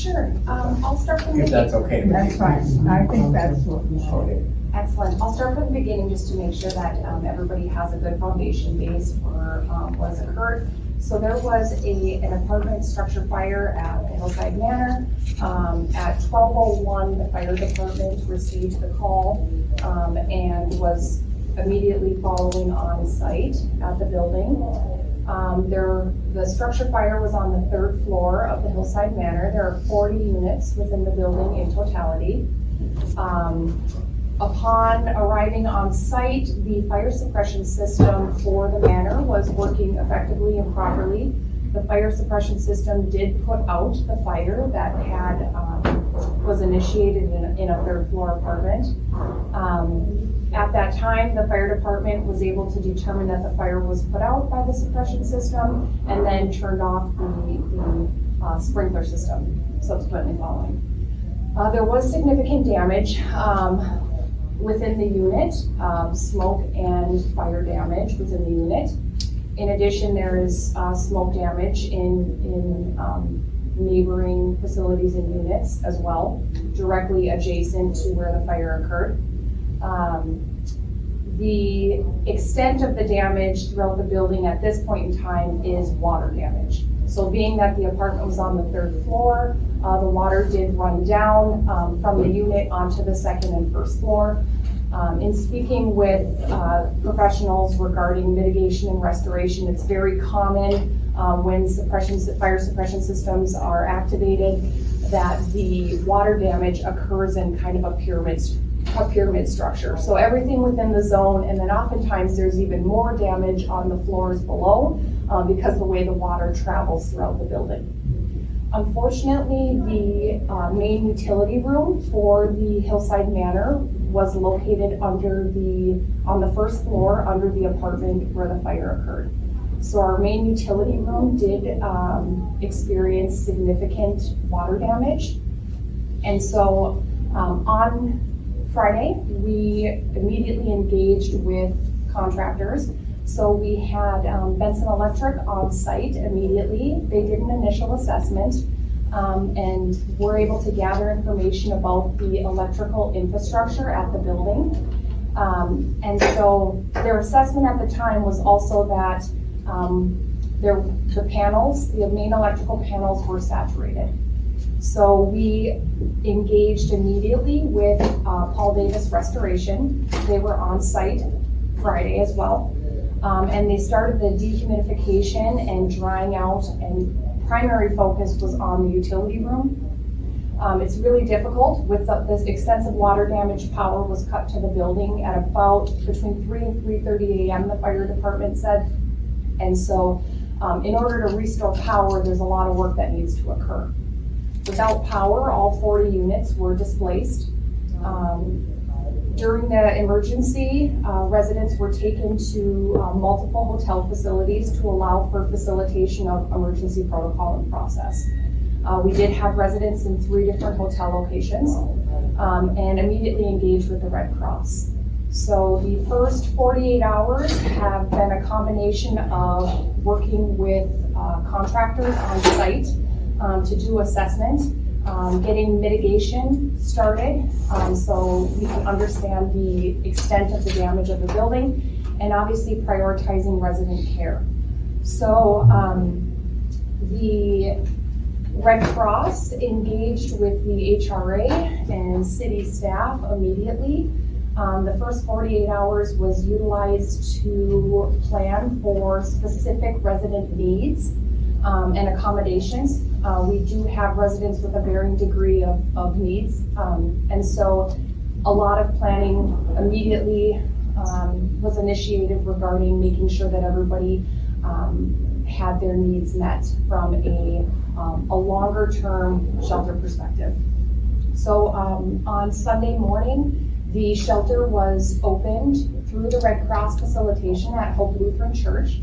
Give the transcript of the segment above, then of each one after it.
Sure. I'll start from the If that's okay. with That's you. fine. I think that's what we should. Okay. Excellent. I'll start from the beginning just to make sure that everybody has a good foundation base for what has occurred. So there was an apartment structure fire at the Hillside Manor. At 12:01, the fire department received the call and was immediately following on site at the building. The structure fire was on the 3rd floor of the Hillside Manor. There are 40 units within the building in totality. Upon arriving on site, the fire suppression system for the manor was working effectively and properly. The fire suppression system did put out the fire that was initiated in a 3rd floor apartment. At that time, the fire department was able to determine that the fire was put out by the suppression system and then turned off the sprinkler system subsequently following. There was significant damage within the unit, smoke and fire damage within the unit. In addition, there is smoke damage in neighboring facilities and units as well, directly adjacent to where the fire occurred. The extent of the damage throughout the building at this point in time is water damage. So being that the apartment was on the 3rd floor, the water did run down from the unit onto the 2nd and 1st floor. In speaking with professionals regarding mitigation and restoration, it's very common when fire suppression systems are activated that the water damage occurs in kind of a pyramid structure. So everything within the zone, and then oftentimes there's even more damage on the floors below because of the way the water travels throughout the building. Unfortunately, the main utility room for the Hillside Manor was located on the 1st floor under the apartment where the fire occurred. So our main utility room did experience significant water damage. And so on Friday, we immediately engaged with contractors. So we had Benson Electric on site immediately. They did an initial assessment and were able to gather information about the electrical infrastructure at the building. And so their assessment at the time was also that the main electrical panels were saturated. So we engaged immediately with Paul Davis Restoration. They were on site Friday as well. And they started the dehumidification and drying out, and primary focus was on the utility room. It's really difficult with this extensive water damage. Power was cut to the building at about between 3 and 3:30 a.m., the fire department said. And so in order to restore power, there's a lot of work that needs to occur. Without power, all 40 units were displaced. During the emergency, residents were taken to multiple hotel facilities to allow for facilitation of emergency protocol and process. We did have residents in 3 different hotel locations and immediately engaged with the Red Cross. So the first 48 hours have been a combination of working with contractors on site to do assessment, getting mitigation started so we can understand the extent of the damage of the building, and obviously prioritizing resident care. So the Red Cross engaged with the HRA and city staff immediately. The first 48 hours was utilized to plan for specific resident needs and accommodations. We do have residents with a varying degree of needs. And so a lot of planning immediately was initiated regarding making sure that everybody had their needs met from a longer term shelter perspective. So on Sunday morning, the shelter was opened through the Red Cross facilitation at Hope Lutheran Church.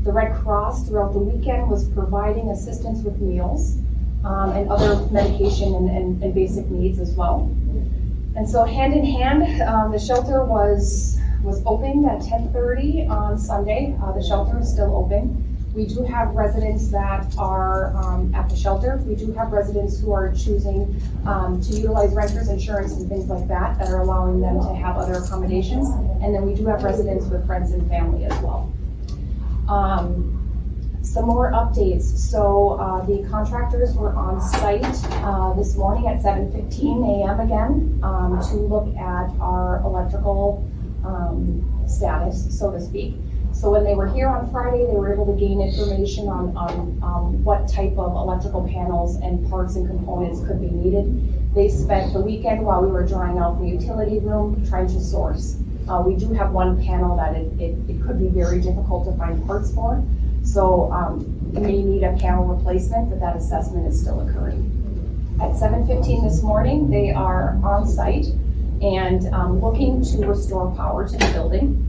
The Red Cross throughout the weekend was providing assistance with meals and other medication and basic needs as well. And so hand in hand, the shelter was opened at 10:30 on Sunday. The shelter is still open. We do have residents that are at the shelter. We do have residents who are choosing to utilize renter's insurance and things like that, that are allowing them to have other accommodations. And then we do have residents with friends and family as well. Some more updates. So the contractors were on site this morning at 7:15 a.m. again to look at our electrical status, so to speak. So when they were here on Friday, they were able to gain information on what type of electrical panels and parts and components could be needed. They spent the weekend while we were drying out the utility room trying to source. We do have one panel that it could be very difficult to find parts for. So we may need a panel replacement, but that assessment is still occurring. At 7:15 this morning, they are on site and looking to restore power to the building.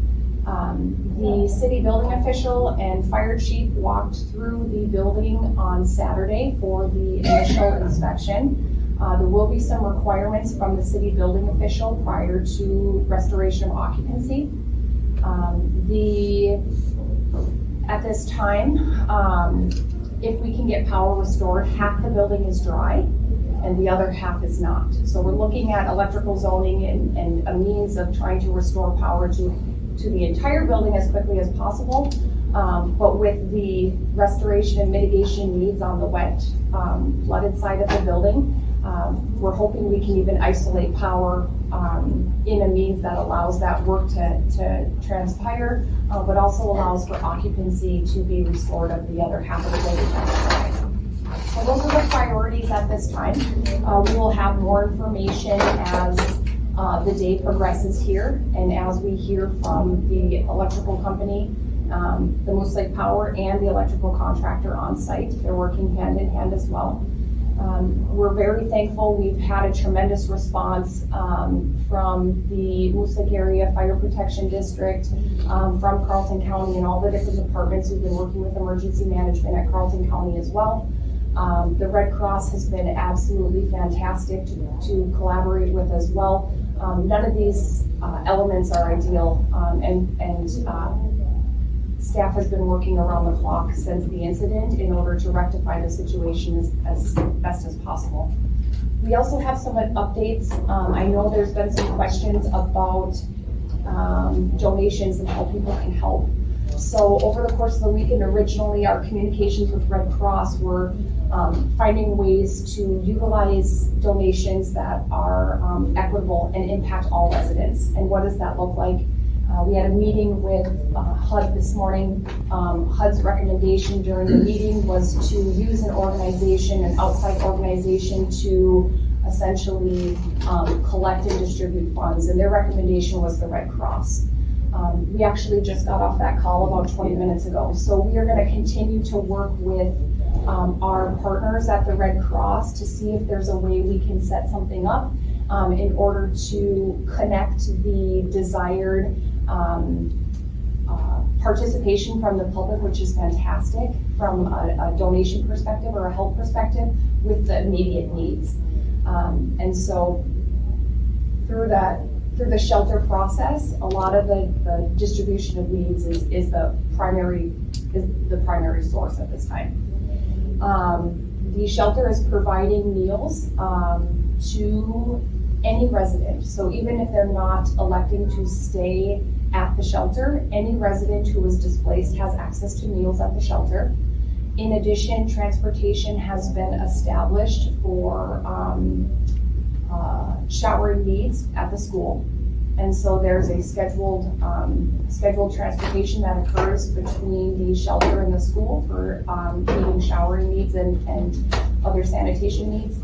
The city building official and fire chief walked through the building on Saturday for the initial inspection. There will be some requirements from the city building official prior to restoration of occupancy. At this time, if we can get power restored, half the building is dry and the other half is not. So we're looking at electrical zoning and a means of trying to restore power to the entire building as quickly as possible. But with the restoration and mitigation needs on the wet, flooded side of the building, we're hoping we can even isolate power in a means that allows that work to transpire, but also allows for occupancy to be restored of the other half of the building that's dry. So those are the priorities at this time. We will have more information as the day progresses here, and as we hear from the electrical company, the Moose Lake Power and the electrical contractor on site. They're working hand in hand as well. We're very thankful. We've had a tremendous response from the Moose Lake Area Fire Protection District, from Carleton County and all the different departments. We've been working with emergency management at Carleton County as well. The Red Cross has been absolutely fantastic to collaborate with as well. None of these elements are ideal, and staff has been working around the clock since the incident in order to rectify the situation as best as possible. We also have some updates. I know there's been some questions about donations and how people can help. So over the course of the weekend, originally our communications with Red Cross were finding ways to utilize donations that are equitable and impact all residents. And what does that look like? We had a meeting with HUD this morning. HUD's recommendation during the meeting was to use an outside organization, to essentially collect and distribute funds. And their recommendation was the Red Cross. We actually just got off that call about 20 minutes ago. So we are going to continue to work with our partners at the Red Cross to see if there's a way we can set something up in order to connect the desired participation from the public, which is fantastic from a donation perspective or a help perspective, with the immediate needs. And so through the shelter process, a lot of the distribution of needs is the primary source at this time. The shelter is providing meals to any resident. So even if they're not electing to stay at the shelter, any resident who is displaced has access to meals at the shelter. In addition, transportation has been established for showering needs at the school. And so there's a scheduled transportation that occurs between the shelter and the school for meeting showering needs and other sanitation needs.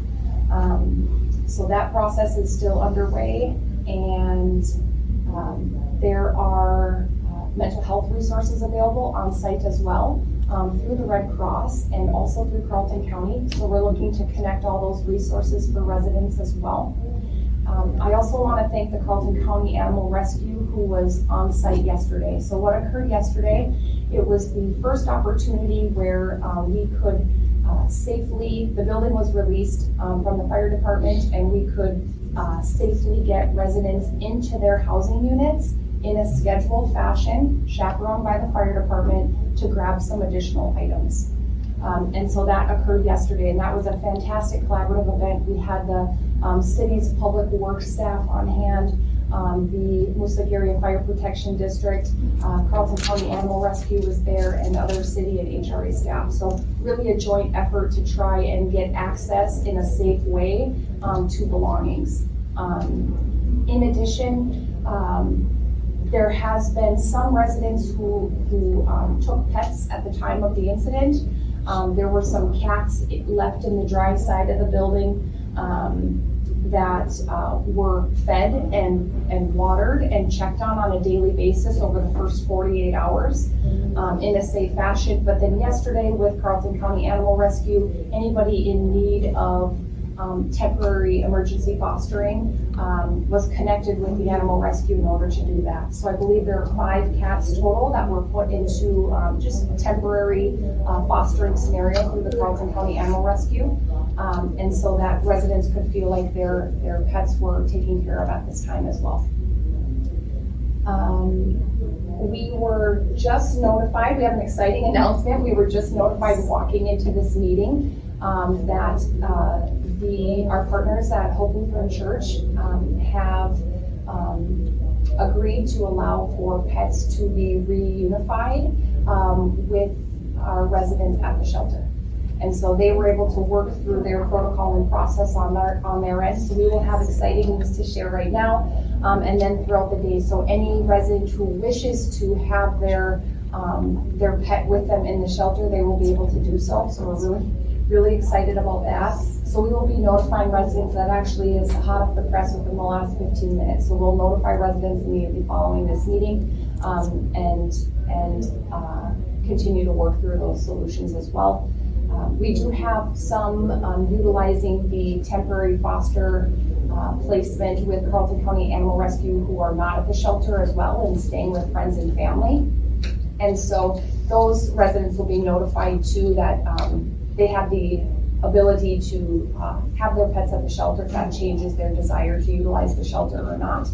So that process is still underway, and there are mental health resources available on site as well through the Red Cross and also through Carleton County. So we're looking to connect all those resources for residents as well. I also want to thank the Carleton County Animal Rescue, who was on site yesterday. So what occurred yesterday, it was the first opportunity where we could safely, the building was released from the fire department, and we could safely get residents into their housing units in a scheduled fashion, chaperoned by the fire department, to grab some additional items. And so that occurred yesterday, and that was a fantastic collaborative event. We had the city's public works staff on hand, the Moose Lake Area Fire Protection District, Carlton County Animal Rescue was there, and other city and HRA staff. So really a joint effort to try and get access in a safe way to belongings. In addition, there has been some residents who took pets at the time of the incident. There were some cats left in the dry side of the building that were fed and watered and checked on a daily basis over the first 48 hours in a safe fashion. But then yesterday with Carlton County Animal Rescue, anybody in need of temporary emergency fostering was connected with the animal rescue in order to do that. So I believe there are 5 cats total that were put into just a temporary fostering scenario through the Carlton County Animal Rescue. And so that residents could feel like their pets were taken care of at this time as well. We were just notified, we have an exciting announcement. We were just notified walking into this meeting that our partners at Hope Lutheran Church have agreed to allow for pets to be reunified with our residents at the shelter. And so they were able to work through their protocol and process on their end. So we will have exciting news to share right now, and then throughout the day. So any resident who wishes to have their pet with them in the shelter, they will be able to do so. So we're really excited about that. So we will be notifying residents. That actually is hot off the press within the last 15 minutes. So we'll notify residents immediately following this meeting, and continue to work through those solutions as well. We do have some utilizing the temporary foster placement with Carlton County Animal Rescue who are not at the shelter as well and staying with friends and family. And so those residents will be notified too that they have the ability to have their pets at the shelter if that changes their desire to utilize the shelter or not.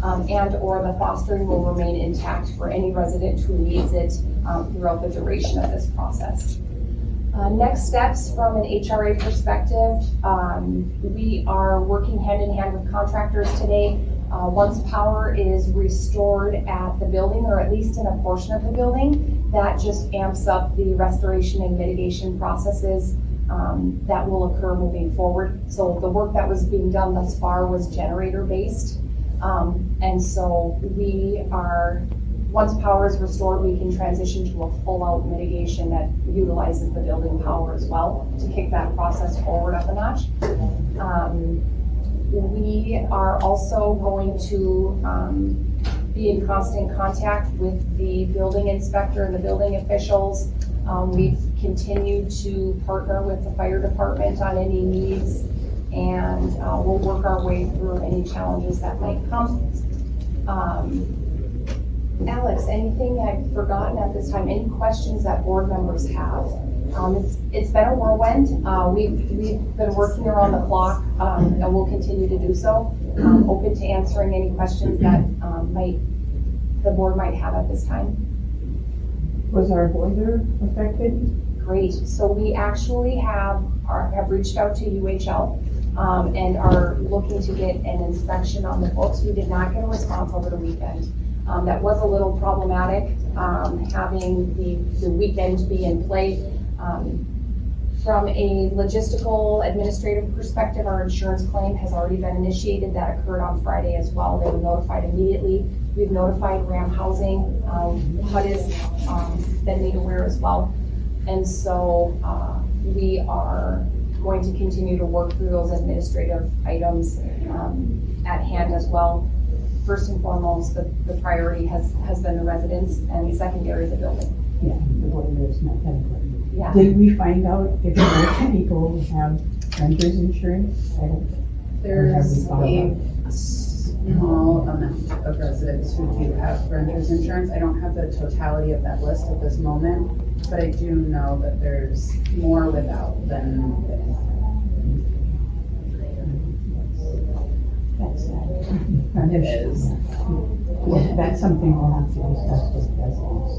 And or the fostering will remain intact for any resident who needs it throughout the duration of this process. Next steps from an HRA perspective, we are working hand in hand with contractors today. Once power is restored at the building, or at least in a portion of the building, that just amps up the restoration and mitigation processes that will occur moving forward. So the work that was being done thus far was generator based. And so once power is restored, we can transition to a full out mitigation that utilizes the building power as well to kick that process forward up a notch. We are also going to be in constant contact with the building inspector and the building officials. We've continued to partner with the fire department on any needs, and we'll work our way through any challenges that might come. Alex, anything I've forgotten at this time? Any questions that board members have? It's been a whirlwind. We've been working around the clock, and we'll continue to do so. Open to answering any questions that the board might have at this time. Was our boiler affected? Great. So we actually have reached out to UHL and are looking to get an inspection on the books. We did not get a response over the weekend. That was a little problematic, having the weekend be in play. From a logistical administrative perspective, our insurance claim has already been initiated. That occurred on Friday as well. They were notified immediately. We've notified RAM Housing. HUD has been made aware as well. And so we are going to continue to work through those administrative items at hand as well. First and foremost, the priority has been the residents, and secondary the building. Yeah, the boiler is not that important. Yeah. Did we find out if most people have renter's insurance? There's a small amount of residents who do have renter's insurance. I don't have the totality of that list at this moment, but I do know that there's more without than with. That's sad. It is. Well, that's something we'll have to discuss with residents.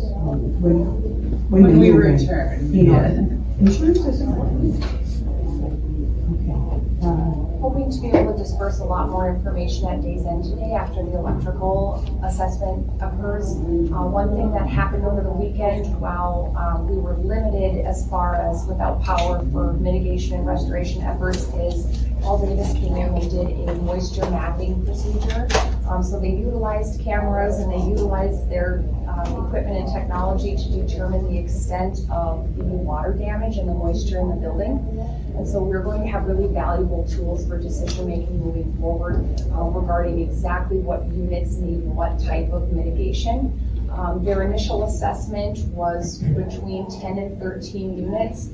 When we move in. return, You yeah. know, insurance is important. Okay. Hoping to be able to disperse a lot more information at day's end today after the electrical assessment occurs. One thing that happened over the weekend while we were limited as far as without power for mitigation and restoration efforts is All Davis came in and did a moisture mapping procedure. So they utilized cameras and they utilized their equipment and technology to determine the extent of the water damage and the moisture in the building. And so we're going to have really valuable tools for decision-making moving forward regarding exactly what units need what type of mitigation. Their initial assessment was between 10 and 13 units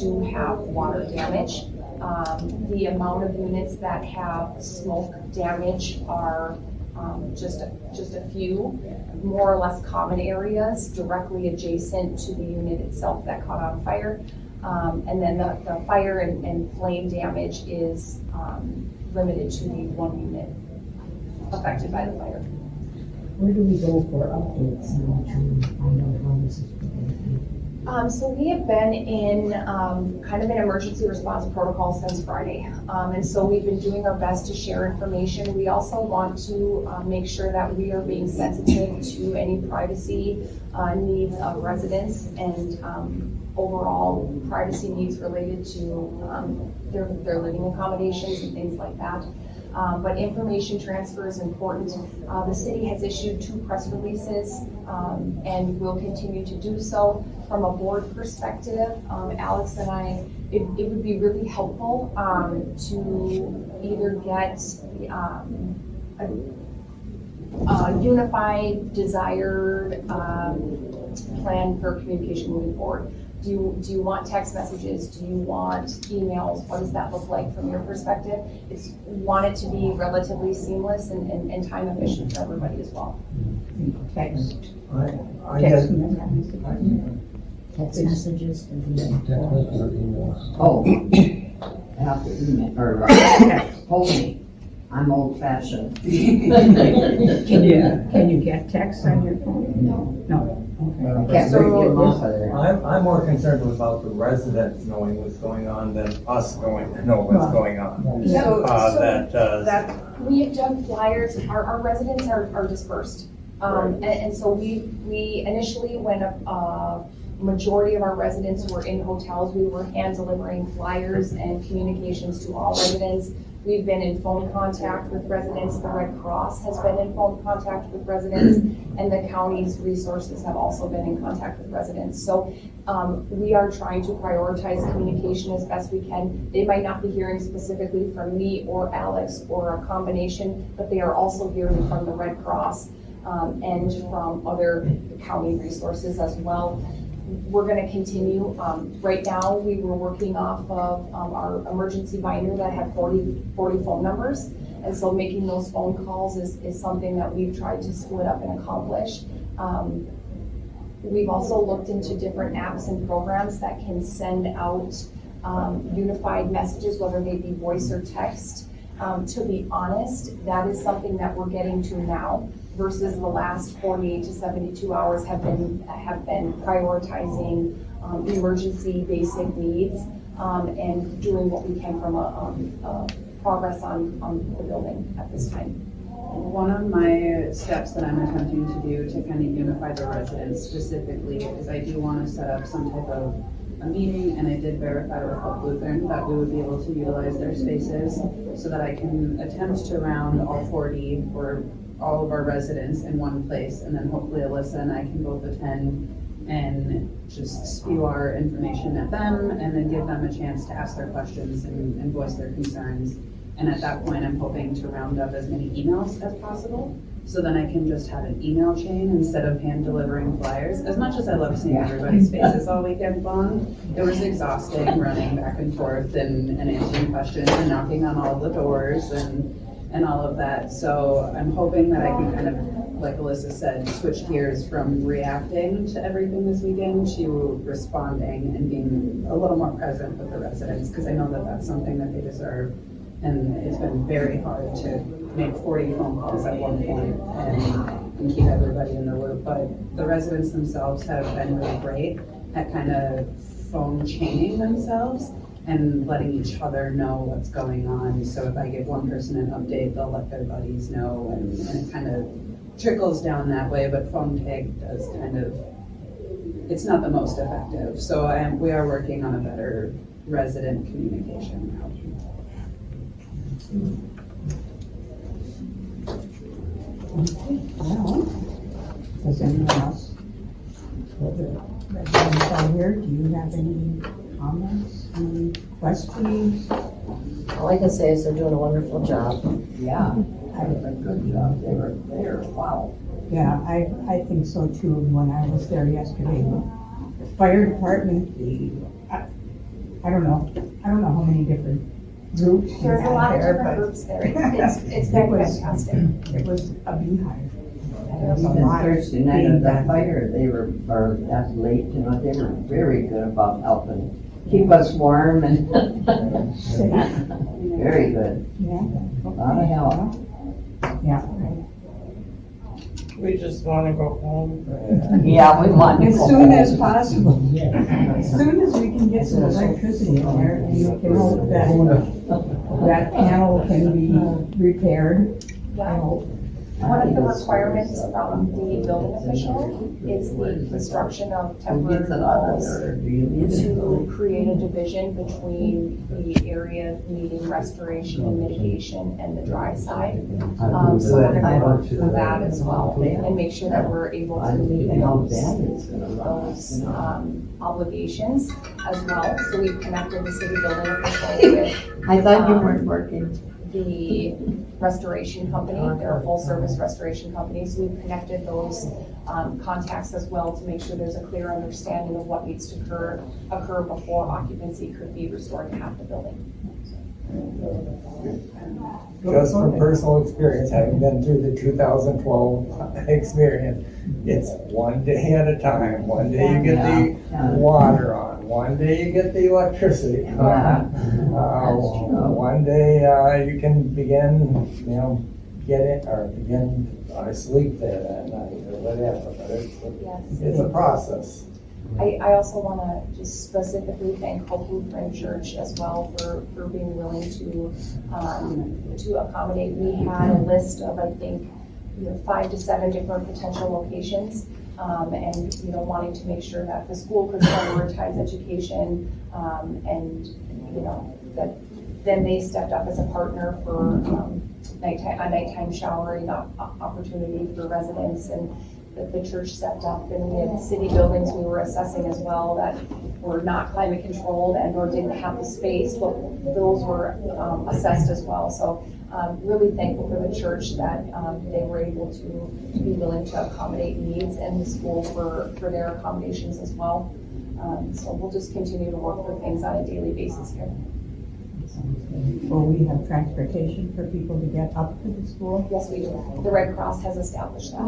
do have water damage. The amount of units that have smoke damage are just a few, more or less common areas directly adjacent to the unit itself that caught on fire. And then the fire and flame damage is limited to the one unit affected by the fire. Where do we go for updates and to find out how this is progressing? So we have been in kind of an emergency response protocol since Friday. And so we've been doing our best to share information. We also want to make sure that we are being sensitive to any privacy needs of residents and overall privacy needs related to their living accommodations and things like that. But information transfer is important. The city has issued 2 press releases and will continue to do so. From a board perspective, Alex and I, it would be really helpful to either get a unified, desired plan for communication moving forward. Do you want text messages? Do you want emails? What does that look like from your perspective? Want it to be relatively seamless and time efficient for everybody as well. Text. I Text guess, messages. Text messages and emails. Oh, I have to email, or text, hold me, I'm old fashioned. Can you get text on your phone? No, No. I Okay. can't really get them off of there. I'm more concerned about the residents knowing what's going on than us going to know what's going on. So That we have done flyers, our residents are dispersed. And so we initially, when a majority of our residents were in hotels, we were hand delivering flyers and communications to all residents. We've been in phone contact with residents. The Red Cross has been in phone contact with residents, and the county's resources have also been in contact with residents. So we are trying to prioritize communication as best we can. They might not be hearing specifically from me or Alex or a combination, but they are also hearing from the Red Cross and from other county resources as well. We're going to continue. Right now, we were working off of our emergency binder that had 40 phone numbers. And so making those phone calls is something that we've tried to split up and accomplish. We've also looked into different apps and programs that can send out unified messages, whether they be voice or text. To be honest, that is something that we're getting to now versus the last 48 to 72 hours have been prioritizing emergency basic needs and doing what we can from a progress on the building at this time. One of my steps that I'm attempting to do to kind of unify the residents specifically is I do want to set up some type of a meeting, and I did verify with Hope Lutheran that we would be able to utilize their spaces so that I can attempt to round all 40 or all of our residents in one place, and then hopefully Alyssa and I can both attend and just spew our information at them and then give them a chance to ask their questions and voice their concerns. And at that point, I'm hoping to round up as many emails as possible, so then I can just have an email chain instead of hand delivering flyers. As much as I love seeing everybody's faces all weekend long, it was exhausting running back and forth and answering questions and knocking on all the doors and all of that. So I'm hoping that I can kind of, like Alyssa said, switch gears from reacting to everything this weekend to responding and being a little more present with the residents, because I know that that's something that they deserve. And it's been very hard to make 40 phone calls at one point and keep everybody in the loop. But the residents themselves have been really great at kind of phone chaining themselves and letting each other know what's going on. So if I give one person an update, they'll let their buddies know, and it kind of trickles down that way. But phone tag does kind of, it's not the most effective. So we are working on a better resident communication now. Well, does anyone else, whether residents out here, do you have any comments, any questions? All I can say is they're doing a wonderful job. Yeah, I did a good job. They were there. Wow. Yeah, I think so too, when I was there yesterday. The fire department, I don't know how many different groups you There's a lot of had there, different but groups there. It's been fantastic. it was a beehive. There's a Even lot of Thursday night being of the done. fire, they were, or that late, you know, they were very good about helping keep us warm and very good. Yeah. A lot of help. Yeah. We just wanna go home. Yeah, we want to As go soon home. as possible. As soon as we can get some electricity in there, and we can hope that panel can be repaired. I hope. One of the requirements from the building official is the construction of Who temporary gets it out of walls there? Do you need it? to create a division between the area needing restoration and mitigation and the dry side. So we're gonna work through that as well and make sure that we're able I to don't meet know how those, bad it's gonna run. those obligations as well. So we've connected the city building official with I thought you weren't working. the restoration company. They're a full-service restoration company, so we've connected those contacts as well to make sure there's a clear understanding of what needs to occur before occupancy could be restored to half the building. Just from personal experience, having been through the 2012 experience, it's one day at a time. One day you get the water on, one day you get the electricity on. One day you can begin, get it, or begin sleep there that night or whatever, but Yes. it's a process. I also want to just specifically thank Hope Lutheran Church as well for being willing to accommodate. We had a list of, I think, 5 to 7 different potential locations, and wanting to make sure that the school could prioritize education, and that then they stepped up as a partner for a nighttime showering opportunity for residents, and the church stepped up, and we had city buildings we were assessing as well that were not climate controlled and or didn't have the space, but those were assessed as well. So really thankful for the church that they were able to be willing to accommodate needs, and the school for their accommodations as well. So we'll just continue to work for things on a daily basis here. Will we have transportation for people to get up to the school? Yes, we do. The Red Cross has established that.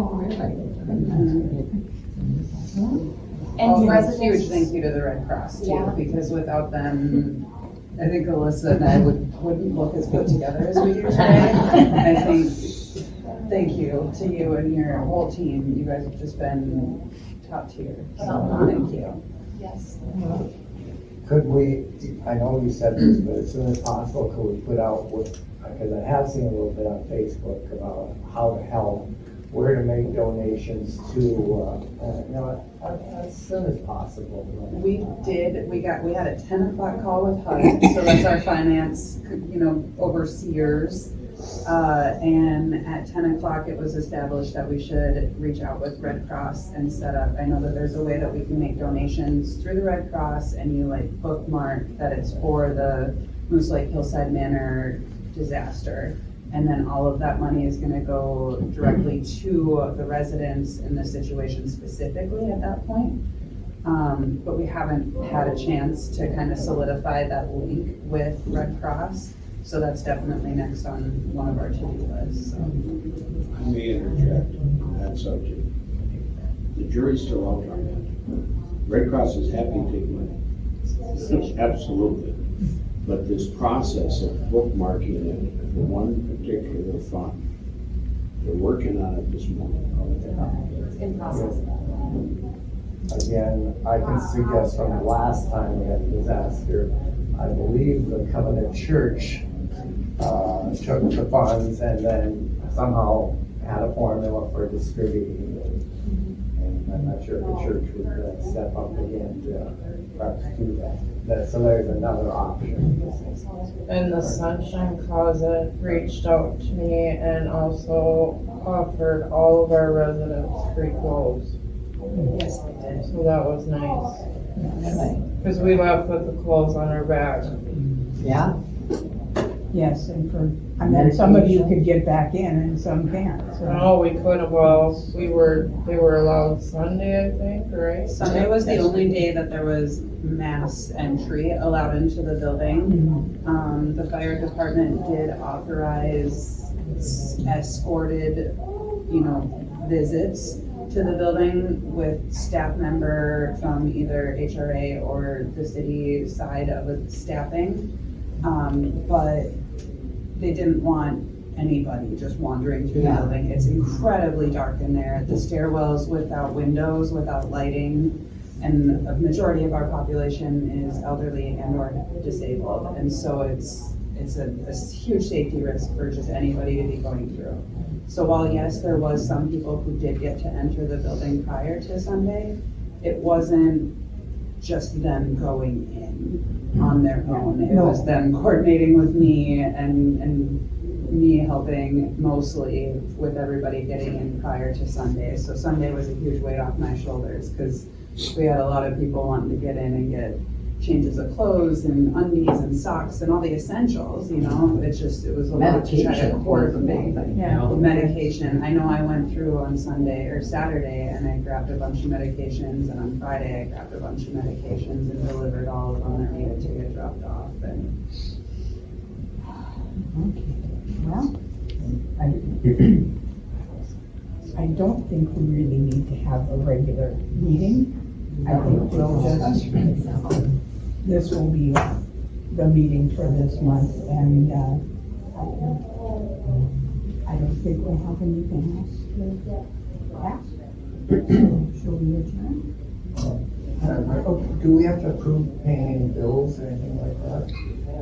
And Also, residents. huge thank you to the Red Cross too, Yeah. because without them, I think Alyssa and I wouldn't look as put together as we do today. I think, thank you to you and your whole team. You guys have just been top tier. So thank you. Yes. Could we, I know you said this, but as soon as possible, could we put out because I have seen a little bit on Facebook about how to help, where to make donations to, as soon as possible. We had a 10 o'clock call with HUD, so that's our finance, overseers. And at 10 o'clock, it was established that we should reach out with Red Cross and set up, I know that there's a way that we can make donations through the Red Cross, and you bookmark that it's for the Moose Lake Hillside Manor disaster. And then all of that money is gonna go directly to the residents in the situation specifically at that point. But we haven't had a chance to kind of solidify that link with Red Cross. So that's definitely next on one of our to-do lists. So. I may interject on that subject. The jury's still out on that. Red Cross is happy to take money. Absolutely. But this process of bookmarking it for one particular fund, they're working on it this morning. It's in process. Again, I can suggest from the last time we had a disaster, I believe the Covenant Church took the funds and then somehow had a formula for distributing it. And I'm not sure if the church would step up again to perhaps do that. So there's another option. And the Sunshine Closet reached out to me and also offered all of our residents free clothes. Yes, they did. So that was nice. Because we left with the clothes on our back. Yeah, Yes, and some of you could get back in and some can't, so. No, we couldn't, well, they were allowed Sunday, I think, right? Sunday was the only day that there was mass entry allowed into the building. The fire department did authorize escorted, visits to the building with staff member from either HRA or the city side of the staffing. But they didn't want anybody just wandering through the building. It's incredibly dark in there. The stairwells without windows, without lighting, and a majority of our population is elderly and or disabled. And so it's a huge safety risk for just anybody to be going through. So while yes, there was some people who did get to enter the building prior to Sunday, it wasn't just them going in on their own. It was them coordinating with me and me helping mostly with everybody getting in prior to Sunday. So Sunday was a huge weight off my shoulders because we had a lot of people wanting to get in and get changes of clothes and undies and socks and all the essentials, it was a lot to try to coordinate. Yeah. Medication. I know I went through on Sunday or Saturday and I grabbed a bunch of medications, and on Friday I grabbed a bunch of medications and delivered all of them that needed to get dropped off. And Okay, well, I don't think we really need to have a regular meeting. I think we'll just, this will be the meeting for this month, and I don't think we have anything else to ask. Shall we adjourn? Do we have to approve paying bills or anything like that?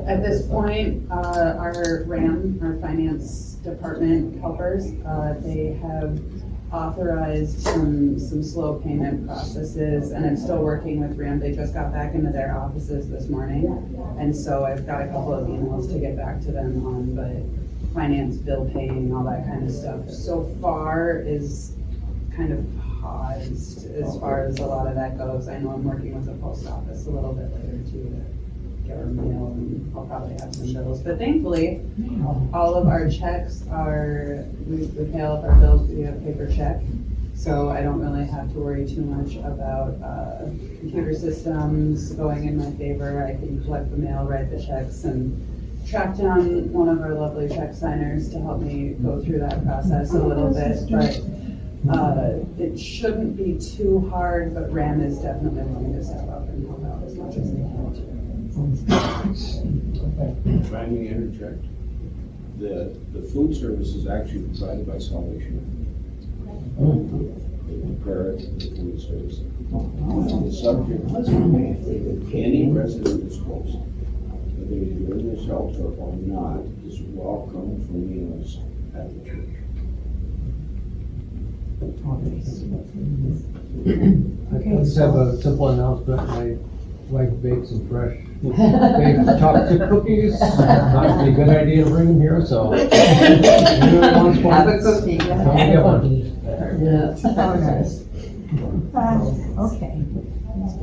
at this point, our RAM, our finance department helpers, they have authorized some slow payment processes, and I'm still working with RAM. They just got back into their offices this morning, and so I've got a couple of emails to get back to them on, but finance bill paying, all that kind of stuff so far is kind of paused as far as a lot of that goes. I know I'm working with the post office a little bit later too to get our mail, and I'll probably have some bills, but thankfully all of our checks are, we pay all of our bills via paper check, so I don't really have to worry too much about computer systems going in my favor. I can collect the mail, write the checks, and track down one of our lovely check signers to help me go through that process a little bit, but it shouldn't be too hard, but RAM is definitely willing to step up and help out as much as they can too. If I may interject, the food service is actually provided by Salvation. They prepare it, the food service. The subject, any resident is close, whether you're in the shelter or not, is welcome for meals at the church. Okay, I just have a simple announcement. My wife baked some fresh baked chocolate cookies. Might be a good idea to bring them here, so. Anyone wants one? Have a cookie. Come and get one. Yeah. Oh, nice. Okay.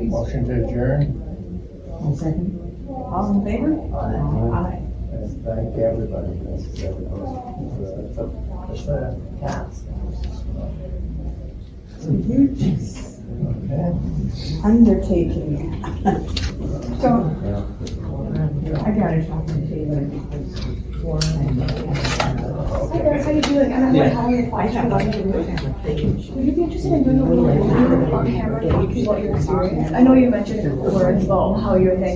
Motion to adjourn. I'll second. All in favor? Aye. And thank everybody. Thanks everybody. It's a task. It's a huge Okay. undertaking. So, I gotta talk to Taylor because. Hi there, how you doing? And I'm like, how are you? I have nothing to do with it. Would you be interested in doing a little on camera to talk about your experience? I know you mentioned words about how you're thankful